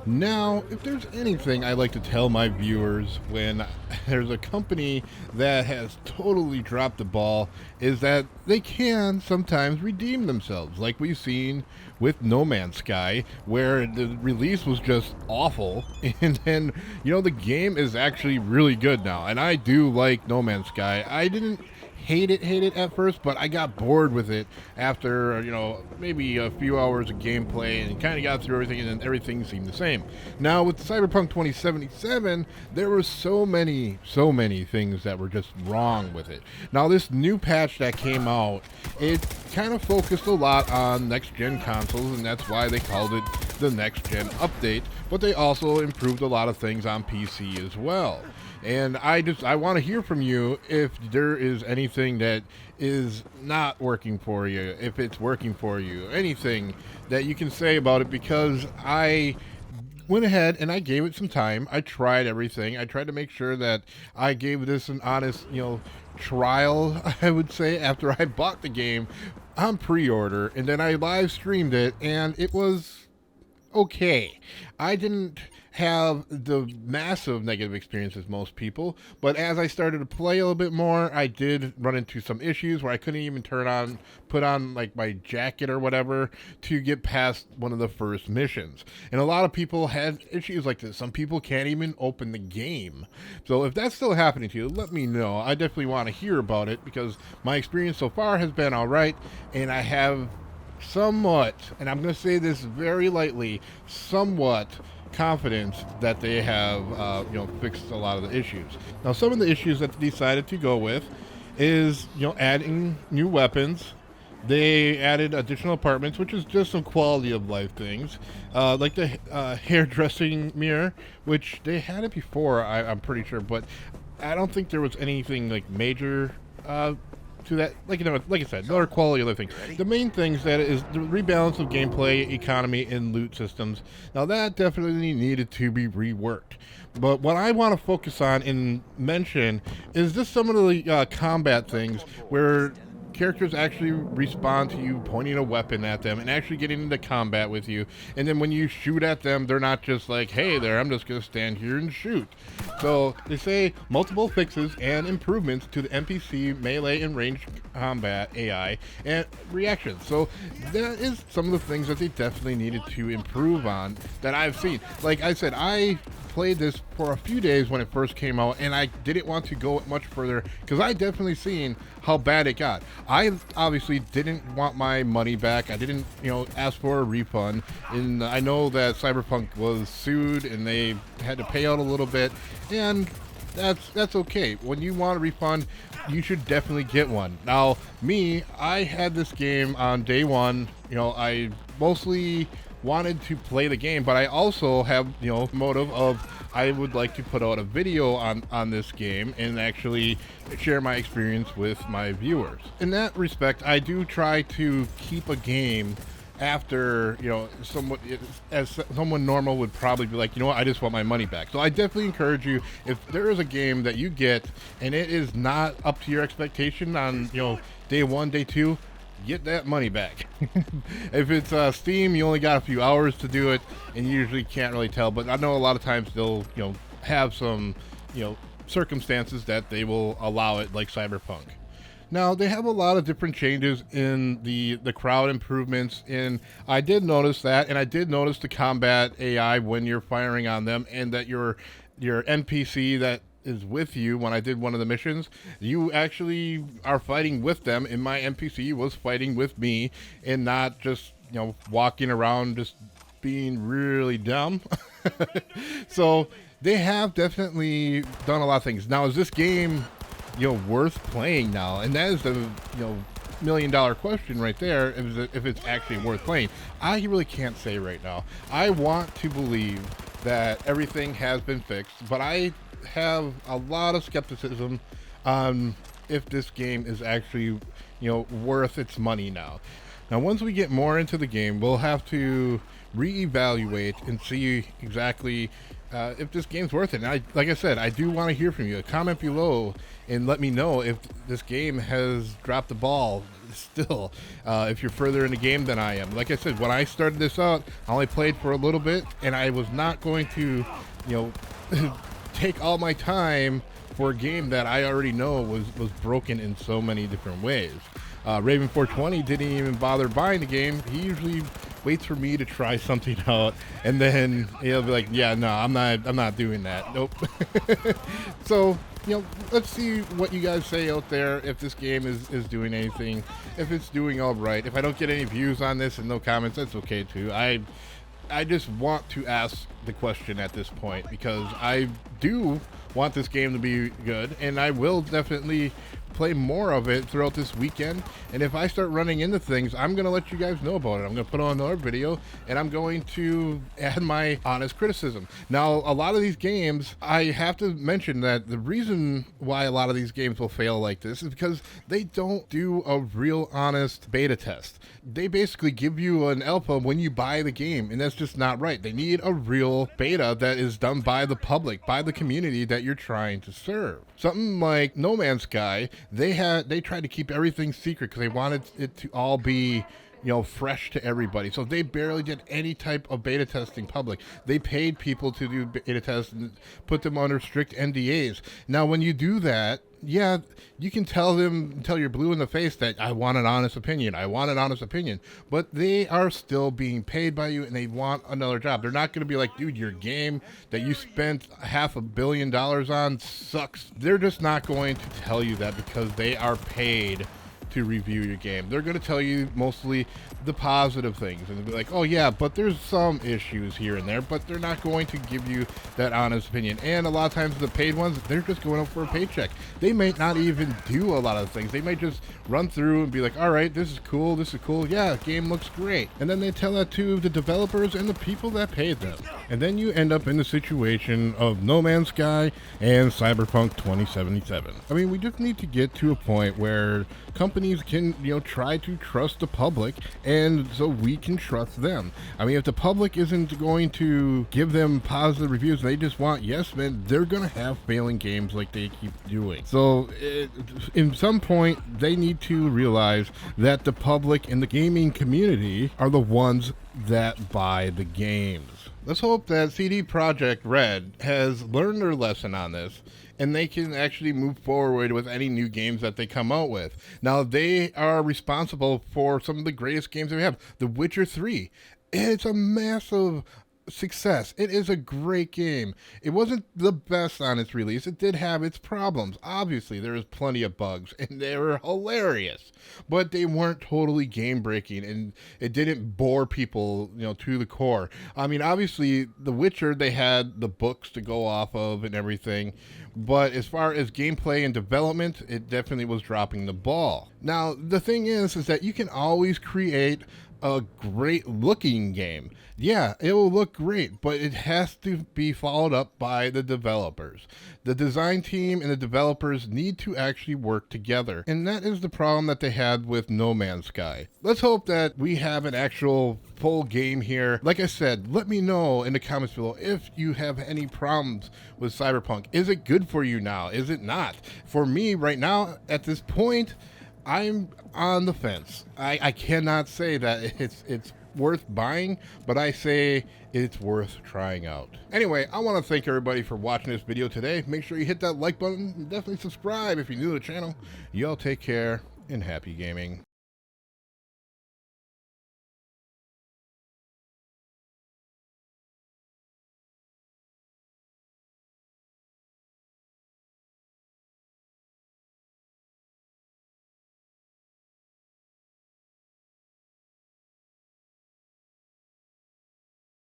Now, if there's anything I like to tell my viewers when there's a company that has totally dropped the ball, is that they can sometimes redeem themselves, like we've seen with No Man's Sky, where the release was just awful, and then, the game is actually really good now, and I do like No Man's Sky. I didn't hate it at first, but I got bored with it after, maybe a few hours of gameplay and kind of got through everything, and then everything seemed the same. Now, with Cyberpunk 2077, there were so many things that were just wrong with it. Now, this new patch that came out, it kind of focused a lot on next-gen consoles, and that's why they called it the next-gen update, but they also improved a lot of things on PC as well. And I want to hear from you if there is anything that is not working for you, if it's working for you, anything that you can say about it, because I went ahead and I gave it some time. I tried everything. I tried to make sure that I gave this an honest, trial, I would say, after I bought the game on pre-order, and then I live streamed it, and it was okay. I didn't have the massive negative experience as most people, but as I started to play a little bit more, I did run into some issues where I couldn't even put on like my jacket or whatever to get past one of the first missions. And a lot of people had issues like this. Some people can't even open the game. So if that's still happening to you, let me know. I definitely want to hear about it, because my experience so far has been all right, and I have somewhat, and I'm going to say this very lightly, somewhat confidence that they have, fixed a lot of the issues. Now, some of the issues that they decided to go with is, adding new weapons. They added additional apartments, which is just some quality of life things, like the hairdressing mirror, which they had it before, I'm pretty sure, but I don't think there was anything like major to that. Like I said, another quality of life thing. The main things that is the rebalance of gameplay, economy, and loot systems. Now that definitely needed to be reworked. But what I want to focus on and mention is just some of the combat things where characters actually respond to you pointing a weapon at them and actually getting into combat with you. And then when you shoot at them, they're not just like, hey there, I'm just going to stand here and shoot. So they say multiple fixes and improvements to the NPC melee and ranged combat AI and reactions. So that is some of the things that they definitely needed to improve on that I've seen. Like I said, I played this for a few days when it first came out, and I didn't want to go much further because I definitely seen how bad it got. I obviously didn't want my money back. I didn't, ask for a refund, and I know that Cyberpunk was sued and they had to pay out a little bit, and that's okay. When you want a refund, you should definitely get one. Now, me, I had this game on day one. I mostly wanted to play the game, but I also have, motive of I would like to put out a video on this game and actually share my experience with my viewers. In that respect, I do try to keep a game after, as someone normal would probably be like, I just want my money back. So I definitely encourage you, if there is a game that you get and it is not up to your expectation on, day one, day two, get that money back. If it's Steam, you only got a few hours to do it, and you usually can't really tell. But I know a lot of times they'll, have some, circumstances that they will allow it, like Cyberpunk. Now, they have a lot of different changes in the crowd improvements, and I did notice that, and I did notice the combat AI when you're firing on them, and that your NPC that is with you when I did one of the missions, you actually are fighting with them, and my NPC was fighting with me and not just, walking around just being really dumb. So they have definitely done a lot of things. Now, is this game, worth playing now? And that is the, $1,000,000 question right there, if it's actually worth playing. I really can't say right now. I want to believe that everything has been fixed, but I have a lot of skepticism on if this game is actually, worth its money now. Now, once we get more into the game, we'll have to reevaluate and see exactly if this game's worth it. And like I said, I do want to hear from you. Comment below and let me know if this game has dropped the ball still, if you're further in the game than I am. Like I said, when I started this out, I only played for a little bit, and I was not going to, take all my time for a game that I already know was broken in so many different ways. Raven 420 didn't even bother buying the game. He usually waits for me to try something out, and then he'll be like, "Yeah, no, I'm not doing that. Nope." So, let's see what you guys say out there. If this game is doing anything, if it's doing all right. If I don't get any views on this and no comments, that's okay too. I just want to ask the question at this point because I do want this game to be good, and I will definitely play more of it throughout this weekend. And if I start running into things, I'm going to let you guys know about it. I'm going to put on another video, and I'm going to add my honest criticism. Now, a lot of these games, I have to mention that the reason why a lot of these games will fail like this is because they don't do a real honest beta test. They basically give you an alpha when you buy the game, and that's just not right. They need a real beta that is done by the public, by the community that you're trying to serve. Something like No Man's Sky, they tried to keep everything secret because they wanted it to all be fresh to everybody. So they barely did any type of beta testing public. They paid people to do beta tests and put them under strict NDAs. Now, when you do that, yeah, you can tell you're blue in the face that I want an honest opinion. I want an honest opinion. But they are still being paid by you, and they want another job. They're not going to be like, dude, your game that you spent $500 million on sucks. They're just not going to tell you that because they are paid to review your game. They're going to tell you mostly the positive things, and they'll be like, oh yeah, but there's some issues here and there, but they're not going to give you that honest opinion. And a lot of times the paid ones, they're just going up for a paycheck. They may not even do a lot of things. They might just run through and be like, all right, this is cool, yeah, game looks great. And then they tell that to the developers and the people that paid them. And then you end up in the situation of No Man's Sky and Cyberpunk 2077. I mean, we just need to get to a point where companies can, try to trust the public, and so we can trust them. I mean, if the public isn't going to give them positive reviews, they just want yes men, they're going to have failing games like they keep doing. So, in some point, they need to realize that the public and the gaming community are the ones that buy the games. Let's hope that CD Projekt Red has learned their lesson on this, and they can actually move forward with any new games that they come out with. Now, they are responsible for some of the greatest games that we have. The Witcher 3. It's a massive success. It is a great game. It wasn't the best on its release. It did have its problems. Obviously, there was plenty of bugs, and they were hilarious. But they weren't totally game-breaking, and it didn't bore people, to the core. I mean, obviously, The Witcher, they had the books to go off of and everything. But as far as gameplay and development, it definitely was dropping the ball. Now, the thing is that you can always create a great looking game. Yeah, it will look great, but it has to be followed up by the developers. The design team and the developers need to actually work together, and that is the problem that they had with No Man's Sky. Let's hope that we have an actual full game here. Like I said, let me know in the comments below if you have any problems with Cyberpunk. Is it good for you now? Is it not? For me right now, at this point, I'm on the fence. I cannot say that it's worth buying, but I say it's worth trying out. Anyway, I want to thank everybody for watching this video today. Make sure you hit that like button and definitely subscribe if you're new to the channel. Y'all take care and happy gaming.